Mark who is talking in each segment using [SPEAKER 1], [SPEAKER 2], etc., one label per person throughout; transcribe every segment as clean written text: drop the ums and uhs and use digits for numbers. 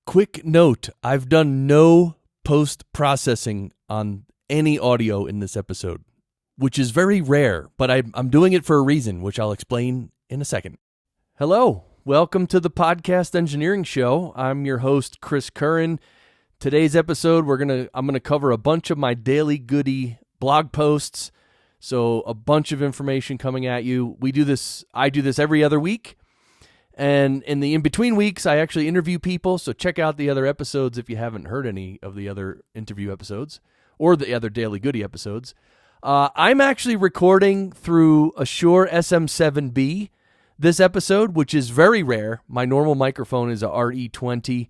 [SPEAKER 1] Quick note, I've done no post-processing on any audio in this episode, which is very rare, but I'm doing it for a reason, which I'll explain in a second. Hello, welcome to the Podcast Engineering Show. I'm your host, Chris Curran. Today's episode, I'm gonna cover a bunch of my daily Goody blog posts, so a bunch of information coming at you. I do this every other week. And in the in-between weeks, I actually interview people, so check out the other episodes if you haven't heard any of the other interview episodes or the other Daily Goody episodes. I'm actually recording through a Shure SM7B this episode, which is very rare. My normal microphone is a RE20.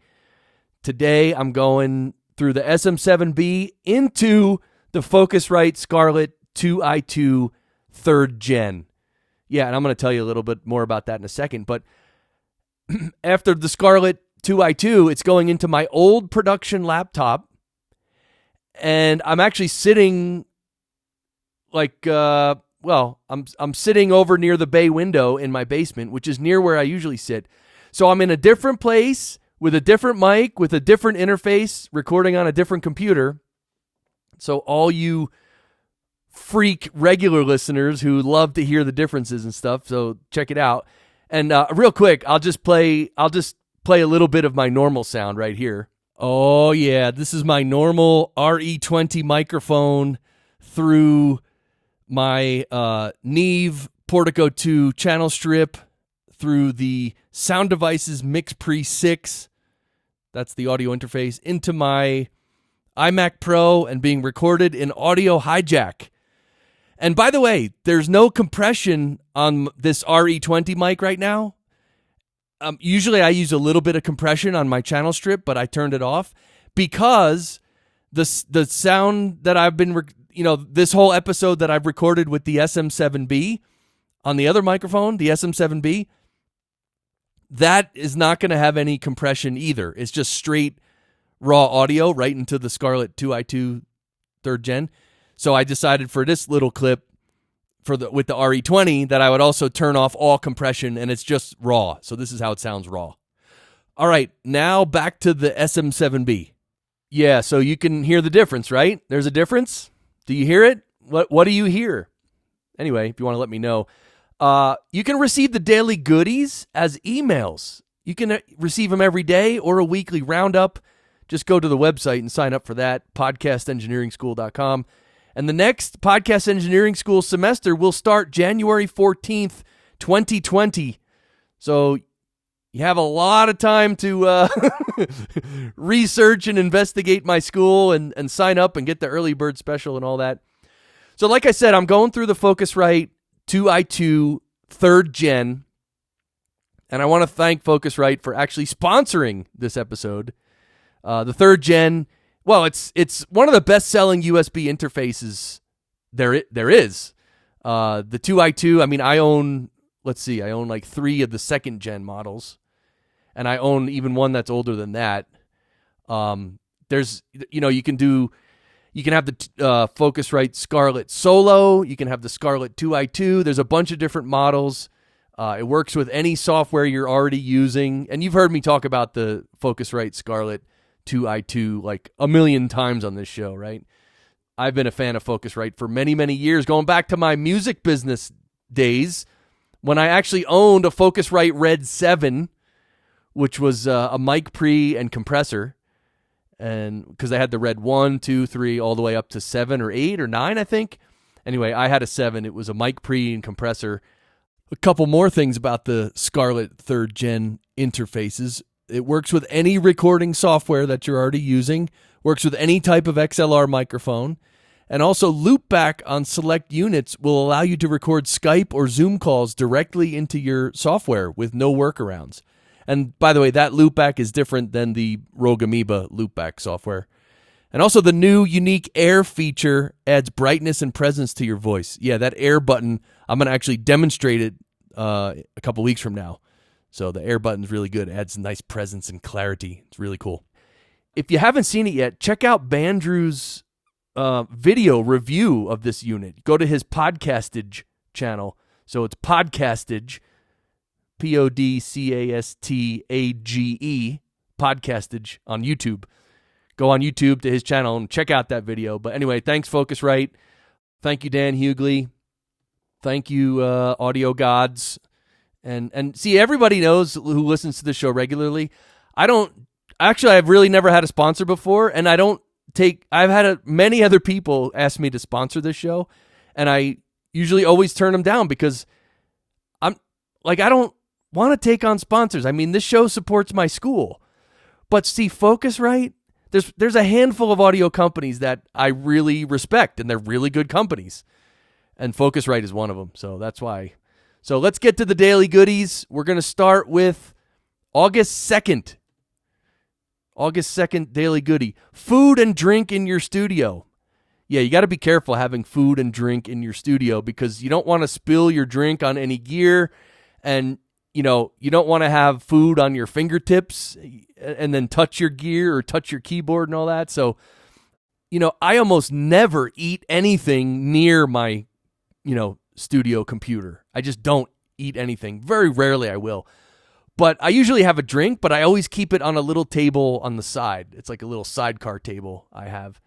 [SPEAKER 1] Today, I'm going through the SM7B into the Focusrite Scarlett 2i2 3rd Gen. Yeah, and I'm going to tell you a little bit more about that in a second, but after the Scarlett 2i2, it's going into my old production laptop, and I'm actually sitting I'm sitting over near the bay window in my basement, which is near where I usually sit. So I'm in a different place with a different mic, with a different interface, recording on a different computer. So all you freak regular listeners who love to hear the differences and stuff, so check it out. And real quick, I'll just play a little bip of my normal sound right here. Oh yeah, this is my normal RE20 microphone through my Neve Portico 2 channel strip, through the Sound Devices Mix Pre 6, that's the audio interface, into my iMac Pro and being recorded in Audio Hijack. And by the way, there's no compression on this RE20 mic right now. Usually I use a little bit of compression on my channel strip, but I turned it off because the sound that I've been, this whole episode that I've recorded with the SM7B on the other microphone, the SM7B, that is not going to have any compression either. It's just straight raw audio right into the Scarlett 2i2 3rd Gen. So I decided for this little clip with the RE20 that I would also turn off all compression, and it's just raw. So this is how it sounds raw. All right, now back to the SM7B. Yeah, so you can hear the difference, right? There's a difference. Do you hear it? What do you hear? Anyway, if you want to let me know. You can receive the daily goodies as emails. You can receive them every day or a weekly roundup. Just go to the website and sign up for that, podcastengineeringschool.com. And the next Podcast Engineering School semester will start January 14th, 2020. So you have a lot of time to research and investigate my school and sign up and get the early bird special and all that. So like I said, I'm going through the Focusrite 2i2 3rd Gen. And I want to thank Focusrite for actually sponsoring this episode. The 3rd Gen, well, it's one of the best-selling USB interfaces there is. The 2i2, I mean, I own like 3 of the 2nd Gen models, and I own even one that's older than that. There's, you can have the Focusrite Scarlett Solo, you can have the Scarlett 2i2. There's a bunch of different models. It works with any software you're already using, and you've heard me talk about the Focusrite Scarlett 2i2 like a million times on this show, right? I've been a fan of Focusrite for many, many years, going back to my music business days when I actually owned a Focusrite Red 7, which was a mic pre and compressor, and because they had the Red 1, 2, 3, all the way up to 7 or 8 or 9, I think. Anyway, I had a 7. It was a mic pre and compressor. A couple more things about the Scarlett 3rd Gen interfaces. It works with any recording software that you're already using, works with any type of XLR microphone, and also loopback on select units will allow you to record Skype or Zoom calls directly into your software with no workarounds. And by the way, that loopback is different than the Rogue Amoeba loopback software. And also the new unique air feature adds brightness and presence to your voice. Yeah, that air button, I'm going to actually demonstrate it a couple weeks from now. So the air button's really good. It adds nice presence and clarity. It's really cool. If you haven't seen it yet, check out Bandrew's video review of this unit. Go to his Podcastage channel. So it's Podcastage, Podcastage, podcastage on YouTube. Go on YouTube to his channel and check out that video. But anyway, thanks, Focusrite. Thank you, Dan Hughley. Thank you, audio gods. And see, everybody knows who listens to the show regularly. I've really never had a sponsor before, and I've had many other people ask me to sponsor this show, and I usually always turn them down because I don't want to take on sponsors. I mean, this show supports my school. But see, Focusrite, there's a handful of audio companies that I really respect, and they're really good companies. And Focusrite is one of them, so that's why. So let's get to the daily goodies. We're going to start with August 2nd. August 2nd daily goodie. Food and drink in your studio. Yeah, you got to be careful having food and drink in your studio because you don't want to spill your drink on any gear, and you don't want to have food on your fingertips and then touch your gear or touch your keyboard and all that. So, I almost never eat anything near my, studio computer. I just don't eat anything. Very rarely I will. But I usually have a drink, but I always keep it on a little table on the side. It's like a little sidecar table I have.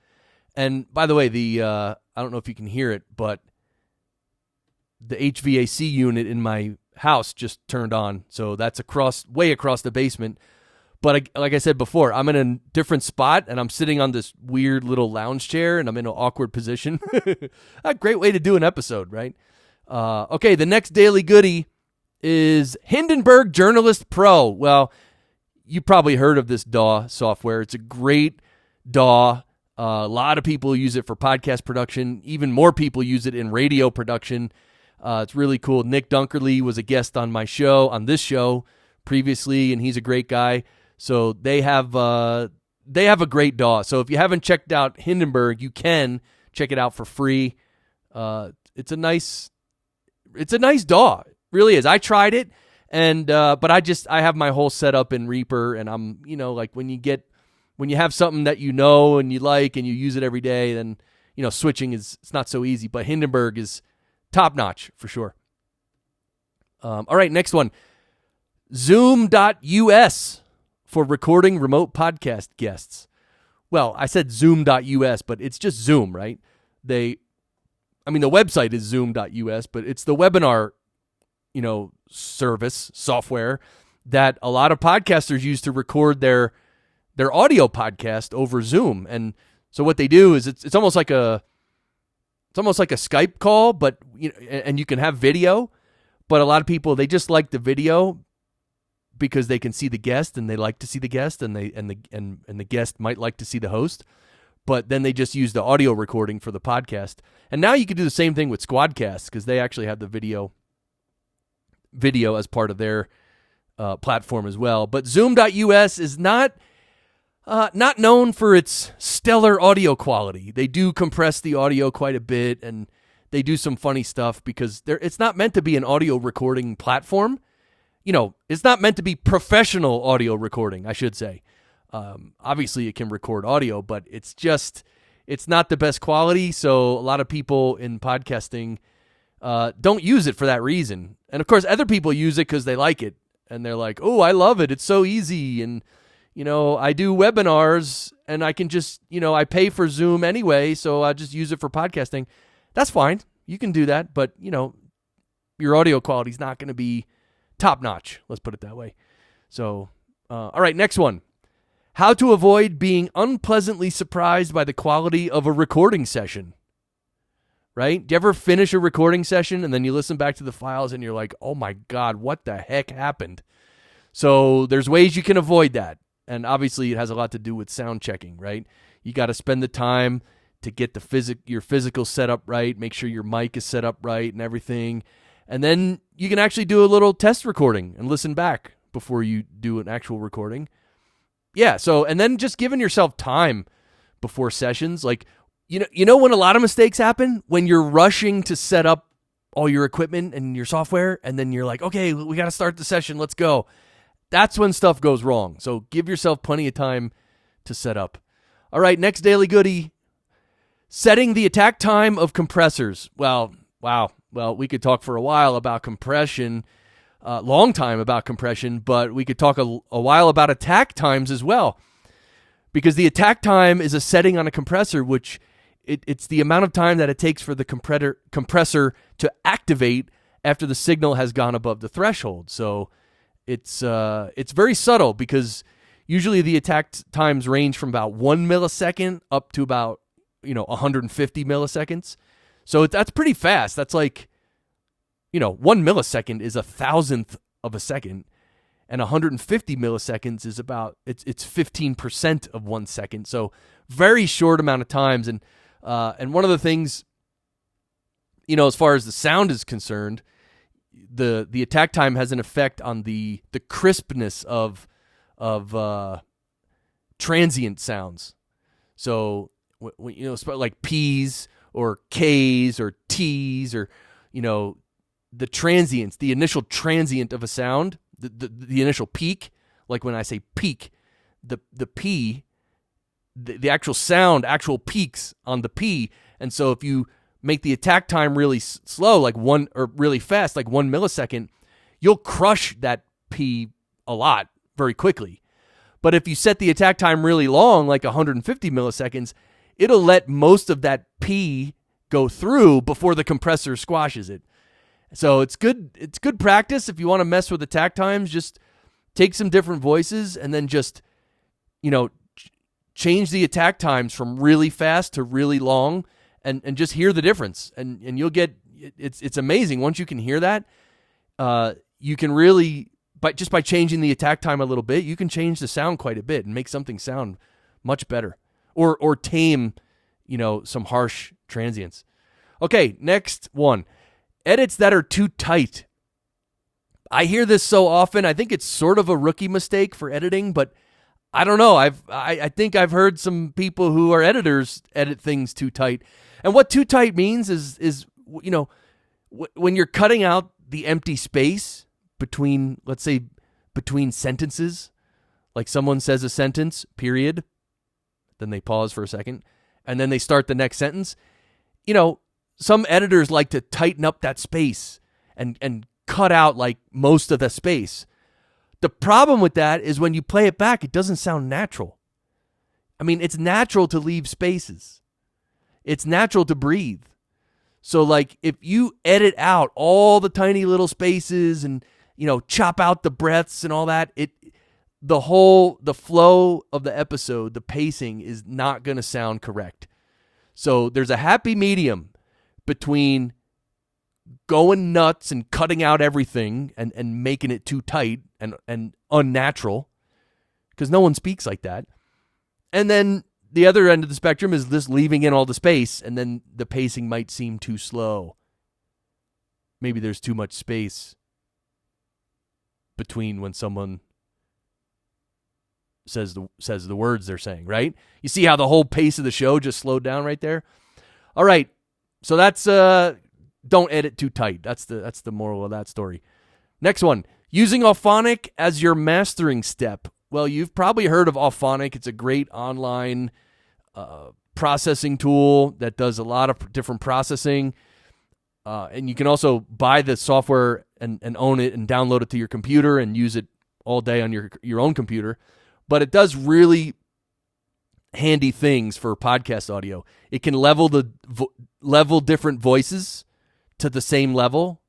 [SPEAKER 1] And by the way, I don't know if you can hear it, but the HVAC unit in my house just turned on. So that's way across the basement. But like I said before, I'm in a different spot, and I'm sitting on this weird little lounge chair, and I'm in an awkward position. A great way to do an episode, right? Okay, the next daily goodie is Hindenburg Journalist Pro. Well, you probably heard of this DAW software. It's a great DAW. A lot of people use it for podcast production. Even more people use it in radio production. It's really cool. Nick Dunkerley was a guest on this show previously, and he's a great guy. So they have a great DAW. So if you haven't checked out Hindenburg, you can check it out for free. It's a nice DAW. It really is. I tried it, and but I have my whole setup in Reaper, and I'm when you have something that and you like and you use it every day, then switching it's not so easy. But Hindenburg is top notch for sure. All right, next one. Zoom.us for recording remote podcast guests. Well, I said Zoom.us, but it's just Zoom, right? The website is Zoom.us, but it's the webinar, service software that a lot of podcasters use to record their audio podcast over Zoom. And so what they do is it's almost like a Skype call, but and you can have video, but a lot of people, they just like the video because they can see the guest, and they like to see the guest, and the guest might like to see the host, but then they just use the audio recording for the podcast. And now you can do the same thing with Squadcast because they actually have the video as part of their platform as well. But Zoom.us is not known for its stellar audio quality. They do compress the audio quite a bit, and they do some funny stuff because it's not meant to be an audio recording platform. It's not meant to be professional audio recording, I should say. Obviously, it can record audio, but it's not the best quality. So a lot of people in podcasting don't use it for that reason. And of course, other people use it because they like it. And they're like, oh, I love it. It's so easy. And, I do webinars, and I can just, I pay for Zoom anyway, so I just use it for podcasting. That's fine. You can do that. But, your audio quality is not going to be top notch. Let's put it that way. So, all right, next one. How to avoid being unpleasantly surprised by the quality of a recording session. Right? Do you ever finish a recording session and then you listen back to the files and you're like, oh my God, what the heck happened? So there's ways you can avoid that. And obviously it has a lot to do with sound checking, right? You got to spend the time to get your physical setup right, make sure your mic is set up right and everything. And then you can actually do a little test recording and listen back before you do an actual recording. Yeah, so, and then just giving yourself time before sessions. Like, you know when a lot of mistakes happen? When you're rushing to set up all your equipment and your software, and then you're like, okay, we got to start the session, let's go. That's when stuff goes wrong. So give yourself plenty of time to set up. All right, next daily goodie. Setting the attack time of compressors. Well, wow. Well, we could talk for a while about compression. long time about compression, but we could talk a while about attack times as well. Because the attack time is a setting on a compressor, which it's the amount of time that it takes for the compressor to activate after the signal has gone above the threshold. So it's very subtle, because usually the attack times range from about 1 millisecond up to about 150 milliseconds. So that's pretty fast. That's like 1 millisecond is 1,000th of a second. And 150 milliseconds is about it's 15% of 1 second. So very short amount of times. And one of the things, as far as the sound is concerned, the attack time has an effect on the crispness of transient sounds. So like P's or K's or T's, or the transients, the initial transient of a sound. The initial peak, like when I say peak, the P, the actual sound, actual peaks on the P. And so if you make the attack time really slow, like really fast, like 1 millisecond, you'll crush that P a lot very quickly. But if you set the attack time really long, like 150 milliseconds, it'll let most of that P go through before the compressor squashes it. So it's good practice if you want to mess with attack times. Just take some different voices and then just, change the attack times from really fast to really long, and just hear the difference. And you'll get, it's amazing. Once you can hear that, you can really, by changing the attack time a little bit, you can change the sound quite a bit and make something sound much better, or tame, some harsh transients. Okay, next one. Edits that are too tight. I hear this so often. I think it's sort of a rookie mistake for editing, but I don't know. I think I've heard some people who are editors edit things too tight. And what too tight means is when you're cutting out the empty space between, let's say, between sentences, like someone says a sentence, period, then they pause for a second, and then they start the next sentence. Some editors like to tighten up that space and cut out like most of the space. The problem with that is when you play it back, it doesn't sound natural. I mean, it's natural to leave spaces. It's natural to breathe. So like if you edit out all the tiny little spaces and, chop out the breaths and all that, the flow of the episode, the pacing is not going to sound correct. So there's a happy medium between going nuts and cutting out everything and making it too tight and unnatural, because no one speaks like that. And then the other end of the spectrum is this leaving in all the space, and then the pacing might seem too slow. Maybe there's too much space between when someone says the words they're saying, right? You see how the whole pace of the show just slowed down right there? All right. So that's don't edit too tight. That's the moral of that story. Next one, using Auphonic as your mastering step. Well, you've probably heard of Auphonic. It's a great online processing tool that does a lot of different processing. And you can also buy the software and own it and download it to your computer and use it all day on your own computer. But it does really handy things for podcast audio. It can level different voices to the same level.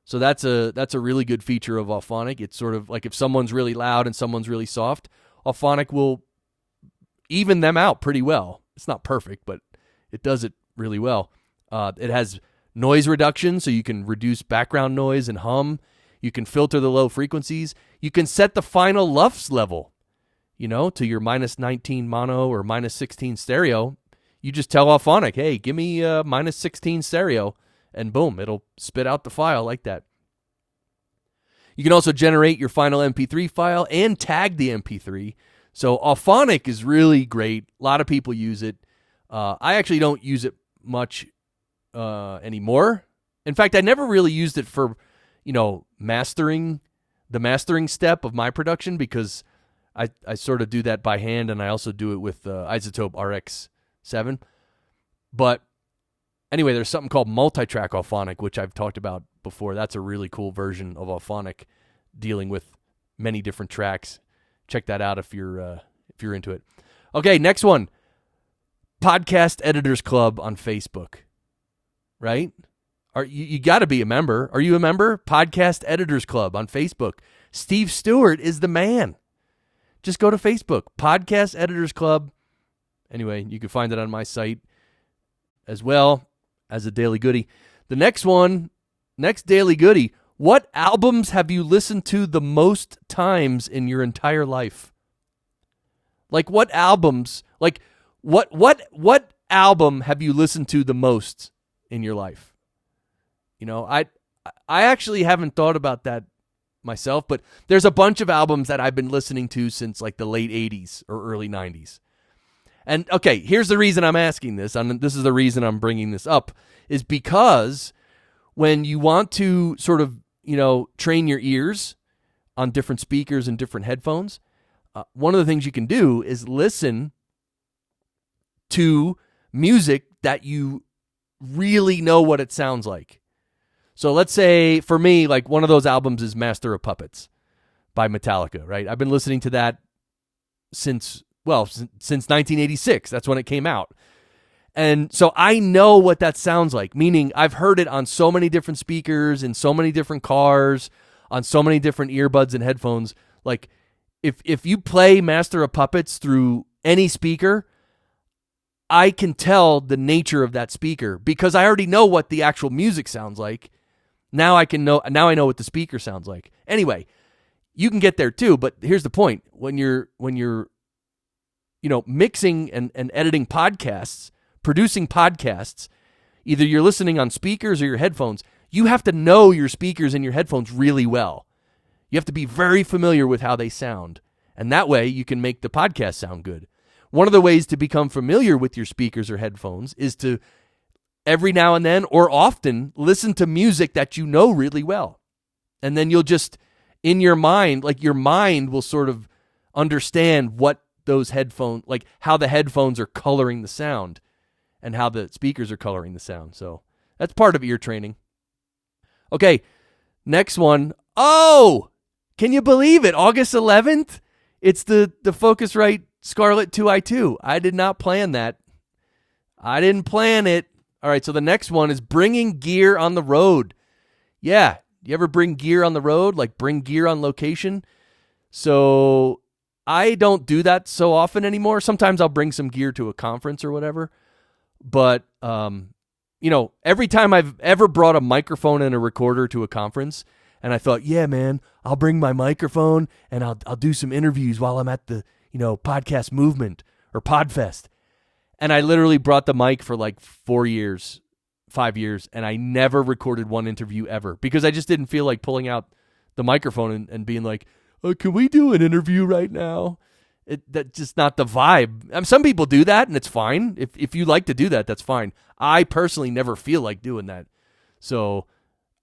[SPEAKER 1] So that's a really good feature of Auphonic. It's sort of like if someone's really loud and someone's really soft, Auphonic will even them out pretty well. It's not perfect, but it does it really well. It has noise reduction, so you can reduce background noise and hum. You can filter the low frequencies. You can set the final LUFS level, to your -19 mono or -16 stereo. You just tell Auphonic, hey, give me -16 stereo, and boom, it'll spit out the file like that. You can also generate your final MP3 file and tag the MP3. So Auphonic is really great. A lot of people use it. I actually don't use it much anymore. In fact, I never really used it for, mastering, the mastering step of my production, because I sort of do that by hand, and I also do it with Isotope RX7. But anyway, there's something called multi-track Auphonic, which I've talked about before. That's a really cool version of Auphonic dealing with many different tracks. Check that out if you're into it. Okay, next one. Podcast Editors Club on Facebook. Right? You got to be a member. Are you a member? Podcast Editors Club on Facebook. Steve Stewart is the man. Just go to Facebook. Podcast Editors Club. Anyway, you can find it on my site as well as a daily goodie. The next daily goodie. What albums have you listened to the most times in your entire life? Like what albums? Like what album have you listened to the most in your life? You know, I actually haven't thought about that myself, but there's a bunch of albums that I've been listening to since like the late 80s or early 90s. And okay, here's the reason I'm asking this, and this is the reason I'm bringing this up, is because when you want to sort of, you know, train your ears on different speakers and different headphones, one of the things you can do is listen to music that you really know what it sounds like. So let's say, for me, like one of those albums is Master of Puppets by Metallica, right? I've been listening to that since 1986. That's when it came out. And so I know what that sounds like, meaning I've heard it on so many different speakers, in so many different cars, on so many different earbuds and headphones. Like, if you play Master of Puppets through any speaker, I can tell the nature of that speaker because I already know what the actual music sounds like. Now I know what the speaker sounds like. Anyway, you can get there too, but here's the point. When you're mixing and editing podcasts, producing podcasts, either you're listening on speakers or your headphones, you have to know your speakers and your headphones really well. You have to be very familiar with how they sound, and that way you can make the podcast sound good. One of the ways to become familiar with your speakers or headphones is to every now and then or often listen to music that you know really well. And then you'll just, in your mind, like your mind will sort of understand what those headphones, like how the headphones are coloring the sound and how the speakers are coloring the sound. So that's part of ear training. Okay, next one. Oh, can you believe it? August 11th? It's the Focusrite Scarlett 2i2. I did not plan that. I didn't plan it. All right, so the next one is bringing gear on the road. Yeah, you ever bring gear on the road? Like bring gear on location? So I don't do that so often anymore. Sometimes I'll bring some gear to a conference or whatever. But, every time I've ever brought a microphone and a recorder to a conference, and I thought, yeah, man, I'll bring my microphone and I'll do some interviews while I'm at the, podcast movement or Podfest. And I literally brought the mic for like 5 years, and I never recorded one interview ever because I just didn't feel like pulling out the microphone and being like, oh, can we do an interview right now? That's just not the vibe. Some people do that, and it's fine. If you like to do that, that's fine. I personally never feel like doing that. So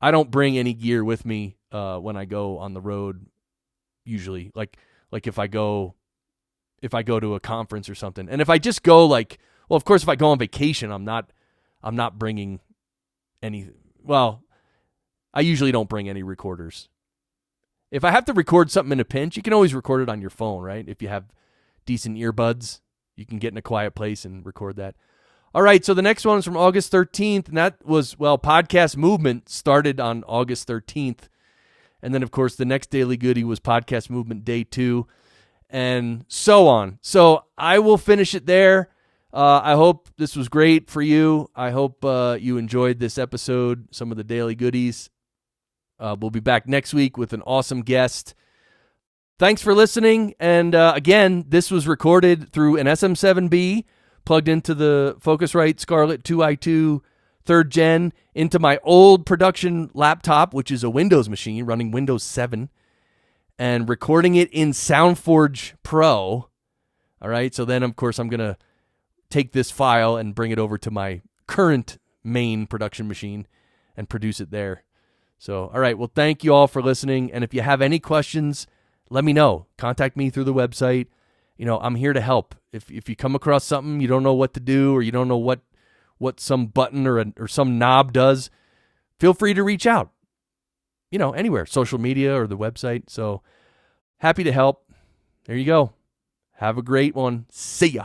[SPEAKER 1] I don't bring any gear with me when I go on the road usually. Like if I go to a conference or something. And if I just go of course, if I go on vacation, I'm not bringing any, I usually don't bring any recorders. If I have to record something in a pinch, you can always record it on your phone, right? If you have decent earbuds, you can get in a quiet place and record that. All right, so the next one is from August 13th, and that was, Podcast Movement started on August 13th. And then, of course, the next Daily Goodie was Podcast Movement Day 2. And so on. So I will finish it there. I hope this was great for you. I hope you enjoyed this episode, some of the daily goodies. We'll be back next week with an awesome guest. Thanks for listening. And again, this was recorded through an SM7B plugged into the Focusrite Scarlett 2i2 3rd Gen into my old production laptop, which is a Windows machine running Windows 7. And recording it in SoundForge Pro. All right, so then, of course, I'm going to take this file and bring it over to my current main production machine and produce it there. So, all right, well, thank you all for listening. And if you have any questions, let me know. Contact me through the website. I'm here to help. If you come across something you don't know what to do or you don't know what some button or some knob does, feel free to reach out. anywhere, social media or the website. So happy to help. There you go. Have a great one. See ya.